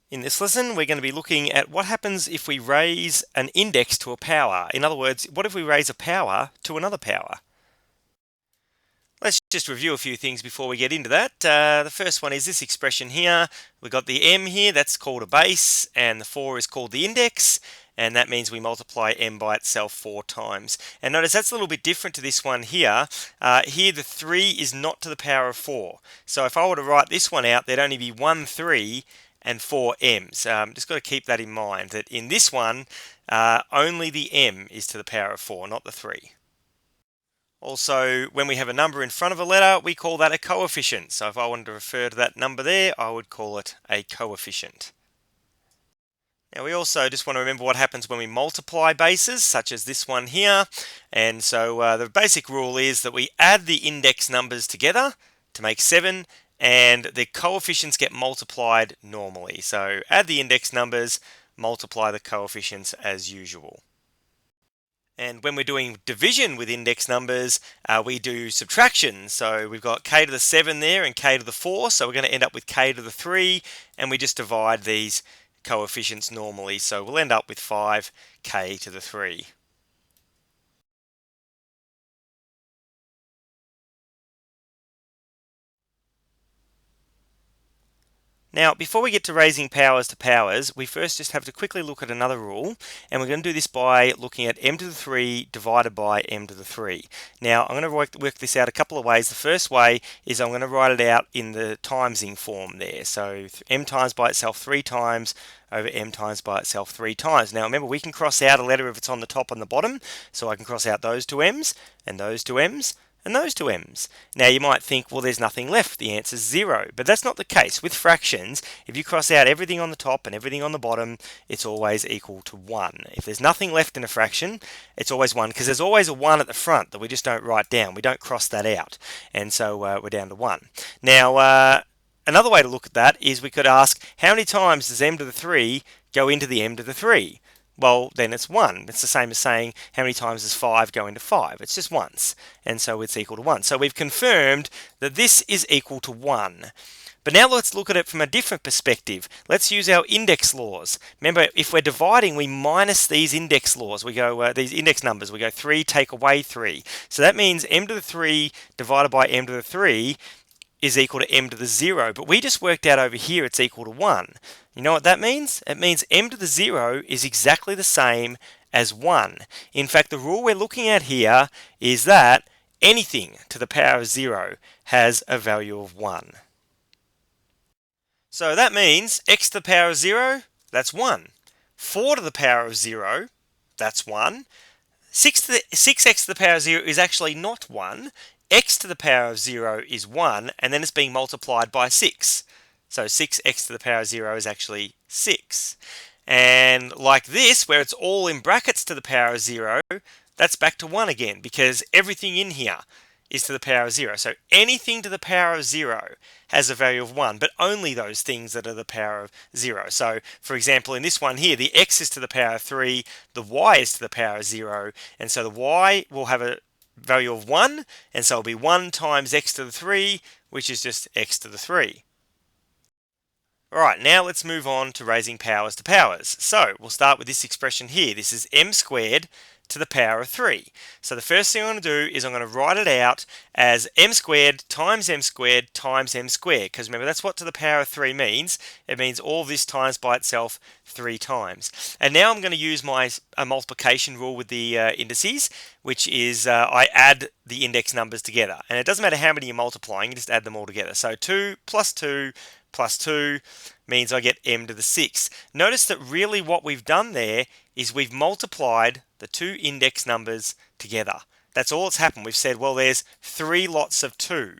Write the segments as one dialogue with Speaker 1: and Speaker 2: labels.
Speaker 1: In this lesson, we're going to be looking at what happens if we raise an index to a power. In other words, what if we raise a power to another power? Let's just review a few things before we get into that. The first one is this expression here. We've got the m here, that's called a base, and the 4 is called the index, and that means we multiply m by itself 4 times. And notice that's a little bit different to this one here. Here the 3 is not to the power of 4. So if I were to write this one out, there'd only be 1 3 and 4 m's. Just got to keep that in mind, that in this one, only the m is to the power of 4, not the 3. Also, when we have a number in front of a letter, we call that a coefficient. So if I wanted to refer to that number there, I would call it a coefficient. Now we also just want to remember what happens when we multiply bases, such as this one here. And so the basic rule is that we add the index numbers together to make 7, and the coefficients get multiplied normally. So add the index numbers, multiply the coefficients as usual. And when we're doing division with index numbers, we do subtraction. So we've got k to the 7 there and k to the 4. So we're going to end up with k to the 3. And we just divide these coefficients normally. So we'll end up with 5k to the 3. Now, before we get to raising powers to powers, we first just have to quickly look at another rule, and we're going to do this by looking at m to the 3 divided by m to the 3. Now, I'm going to work this out a couple of ways. The first way is I'm going to write it out in the timesing form there. So m times by itself 3 times over m times by itself 3 times. Now, remember, we can cross out a letter if it's on the top and the bottom, so I can cross out those two m's and those two m's and those two m's. Now you might think, well, there's nothing left. The answer is 0. But that's not the case. With fractions, if you cross out everything on the top and everything on the bottom, it's always equal to 1. If there's nothing left in a fraction, it's always 1, because there's always a 1 at the front that we just don't write down. We don't cross that out. And so we're down to 1. Now, another way to look at that is we could ask, how many times does m to the 3 go into the m to the 3? Well, then it's 1. It's the same as saying how many times does 5 go into 5? It's just once, and so it's equal to 1. So we've confirmed that this is equal to 1. But now let's look at it from a different perspective. Let's use our index laws. Remember, if we're dividing, we minus these index laws. We go these index numbers. We go 3, take away 3. So that means m to the 3 divided by m to the 3 is equal to m to the 0, but we just worked out over here it's equal to 1. You know what that means? It means m to the 0 is exactly the same as 1. In fact, the rule we're looking at here is that anything to the power of 0 has a value of 1. So that means x to the power of 0, that's 1. 4 to the power of 0, that's 1. 6x to the power of 0 is actually not 1. X to the power of 0 is 1, and then it's being multiplied by 6. So 6x to the power of 0 is actually 6. And like this, where it's all in brackets to the power of 0, that's back to 1 again, because everything in here is to the power of 0. So anything to the power of 0 has a value of 1, but only those things that are the power of 0. So, for example, in this one here, the x is to the power of 3, the y is to the power of 0, and so the y will have a value of 1, and so it'll be 1 times x to the 3, which is just x to the 3. Alright, now let's move on to raising powers to powers. So we'll start with this expression here. This is m squared to the power of 3. So the first thing I'm going to do is I'm going to write it out as m squared times m squared times m squared, because remember, that's what to the power of 3 means. It means all this times by itself 3 times. And now I'm going to use my multiplication rule with the indices, which is I add the index numbers together. And it doesn't matter how many you're multiplying, you just add them all together. So 2 plus 2 plus 2 means I get m to the 6. Notice that really what we've done there is we've multiplied the two index numbers together. That's all that's happened. We've said, well, there's 3 lots of 2.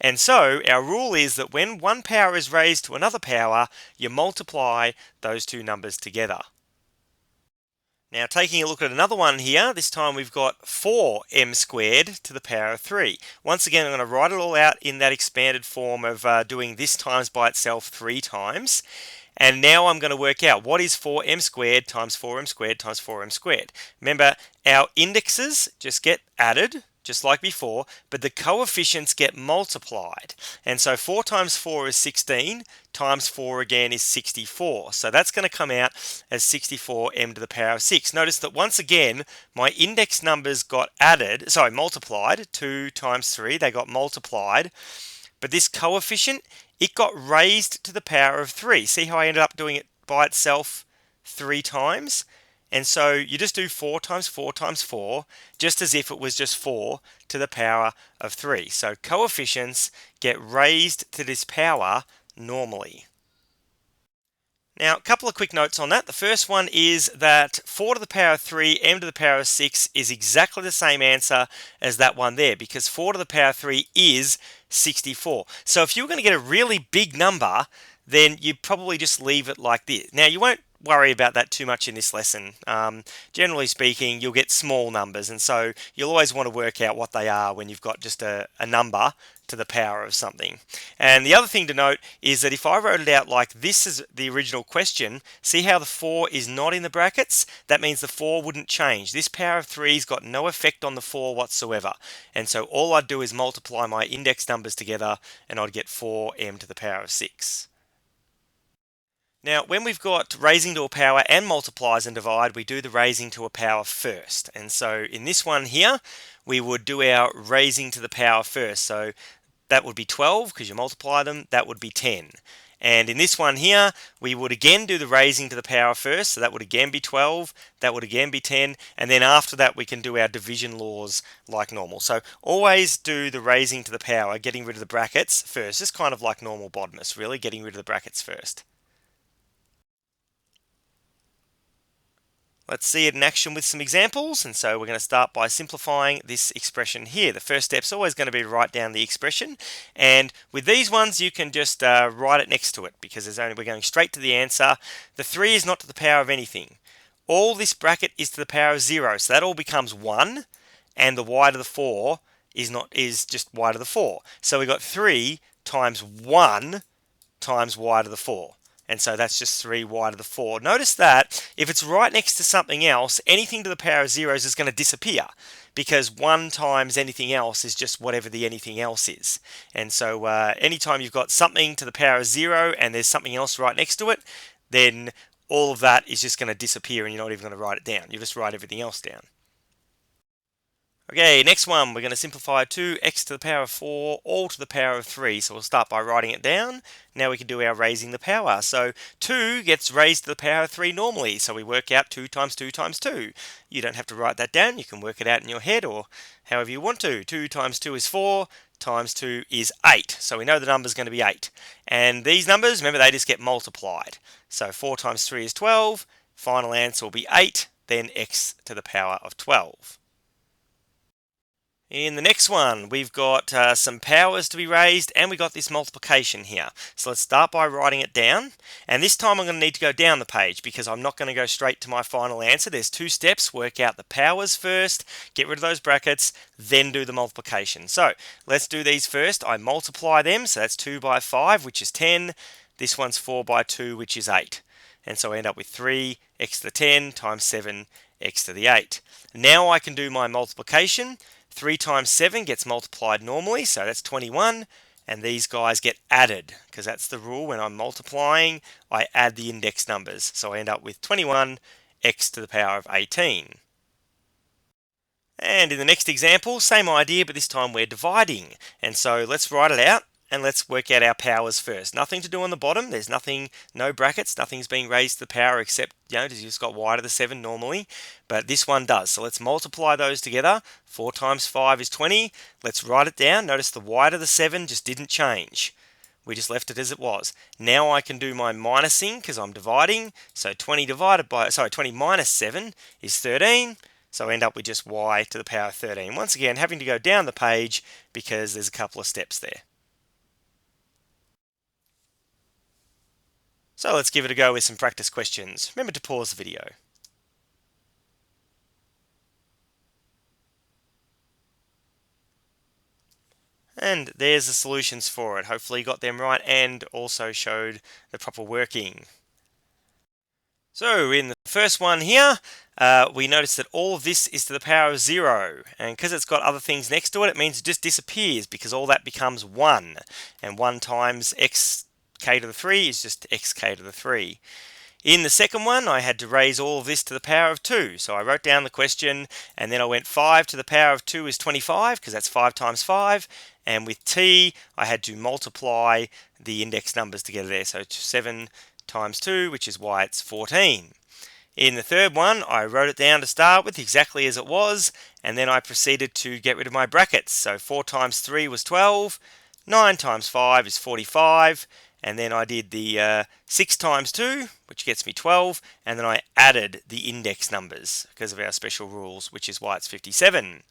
Speaker 1: And so our rule is that when one power is raised to another power, you multiply those two numbers together. Now, taking a look at another one here, this time we've got 4m squared to the power of 3. Once again, I'm going to write it all out in that expanded form of doing this times by itself 3 times. And now I'm going to work out what is 4m squared times 4m squared times 4m squared. Remember, our indexes just get added just like before, but the coefficients get multiplied. And so 4 times 4 is 16, times 4 again is 64. So that's going to come out as 64 m to the power of 6. Notice that once again, my index numbers got multiplied. 2 times 3, they got multiplied. But this coefficient, it got raised to the power of 3. See how I ended up doing it by itself 3 times? And so you just do 4 times 4 times 4, just as if it was just 4 to the power of 3. So coefficients get raised to this power normally. Now, a couple of quick notes on that. The first one is that 4 to the power of 3, m to the power of 6 is exactly the same answer as that one there, because 4 to the power of 3 is 64. So if you were going to get a really big number, then you probably just leave it like this. Now, you won't worry about that too much in this lesson. Generally speaking, you'll get small numbers, and so you'll always want to work out what they are when you've got just a number to the power of something. And the other thing to note is that if I wrote it out like this is the original question, see how the 4 is not in the brackets? That means the 4 wouldn't change. This power of 3's got no effect on the 4 whatsoever. And so all I'd do is multiply my index numbers together and I'd get 4m to the power of 6. Now, when we've got raising to a power and multiplies and divide, we do the raising to a power first. And so in this one here, we would do our raising to the power first. So that would be 12 because you multiply them, that would be 10. And in this one here, we would again do the raising to the power first, so that would again be 12, that would again be 10, and then after that we can do our division laws like normal. So always do the raising to the power, getting rid of the brackets first, just kind of like normal BODMAS, really, getting rid of the brackets first. Let's see it in action with some examples, and so we're going to start by simplifying this expression here. The first step is always going to be to write down the expression, and with these ones you can just write it next to it because we're going straight to the answer. The 3 is not to the power of anything. All this bracket is to the power of 0, so that all becomes 1, and the y to the 4 is just y to the 4. So we got 3 times 1 times y to the 4. And so that's just 3y to the 4. Notice that if it's right next to something else, anything to the power of zeros is going to disappear because 1 times anything else is just whatever the anything else is. And so anytime you've got something to the power of 0 and there's something else right next to it, then all of that is just going to disappear and you're not even going to write it down. You just write everything else down. Okay, next one, we're going to simplify 2x to the power of 4 all to the power of 3. So we'll start by writing it down. Now we can do our raising the power. So 2 gets raised to the power of 3 normally. So we work out 2 times 2 times 2. You don't have to write that down. You can work it out in your head or however you want to. 2 times 2 is 4. Times 2 is 8. So we know the number is going to be 8. And these numbers, remember, they just get multiplied. So 4 times 3 is 12. Final answer will be 8. Then x to the power of 12. In the next one, we've got some powers to be raised and we got this multiplication here. So let's start by writing it down. And this time I'm going to need to go down the page because I'm not going to go straight to my final answer. There's 2 steps. Work out the powers first, get rid of those brackets, then do the multiplication. So let's do these first. I multiply them. So that's 2 by 5, which is 10. This one's 4 by 2, which is 8. And so I end up with 3 x to the 10 times 7 x to the 8. Now I can do my multiplication. 3 times 7 gets multiplied normally, so that's 21, and these guys get added, because that's the rule. When I'm multiplying, I add the index numbers, so I end up with 21 x to the power of 18. And in the next example, same idea, but this time we're dividing, and so let's write it out. And let's work out our powers first. Nothing to do on the bottom. There's nothing, no brackets. Nothing's being raised to the power except, you just got y to the 7 normally. But this one does. So let's multiply those together. 4 times 5 is 20. Let's write it down. Notice the y to the 7 just didn't change. We just left it as it was. Now I can do my minusing because I'm dividing. So 20 minus 7 is 13. So I end up with just y to the power of 13. Once again, having to go down the page because there's a couple of steps there. So let's give it a go with some practice questions. Remember to pause the video. And there's the solutions for it. Hopefully you got them right and also showed the proper working. So in the first one here, we notice that all of this is to the power of 0. And because it's got other things next to it, it means it just disappears because all that becomes 1. And 1 times xk to the 3 is just xk to the 3. In the second one, I had to raise all of this to the power of 2. So I wrote down the question, and then I went 5 to the power of 2 is 25, because that's 5 times 5. And with t, I had to multiply the index numbers together there. So 7 times 2, which is why it's 14. In the third one, I wrote it down to start with exactly as it was, and then I proceeded to get rid of my brackets. So 4 times 3 was 12, 9 times 5 is 45, and then I did the 6 times 2, which gets me 12, and then I added the index numbers because of our special rules, which is why it's 57.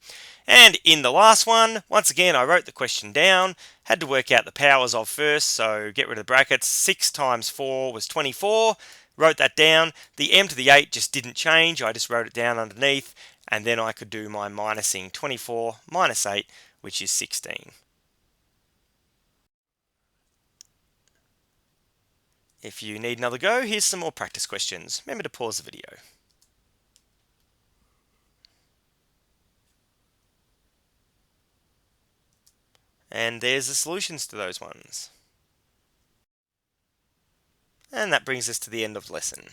Speaker 1: And in the last one, once again, I wrote the question down, had to work out the powers of first, so get rid of the brackets. 6 times 4 was 24, wrote that down. The m to the 8 just didn't change, I just wrote it down underneath, and then I could do my minusing. 24 minus 8, which is 16. If you need another go, here's some more practice questions. Remember to pause the video. And there's the solutions to those ones. And that brings us to the end of the lesson.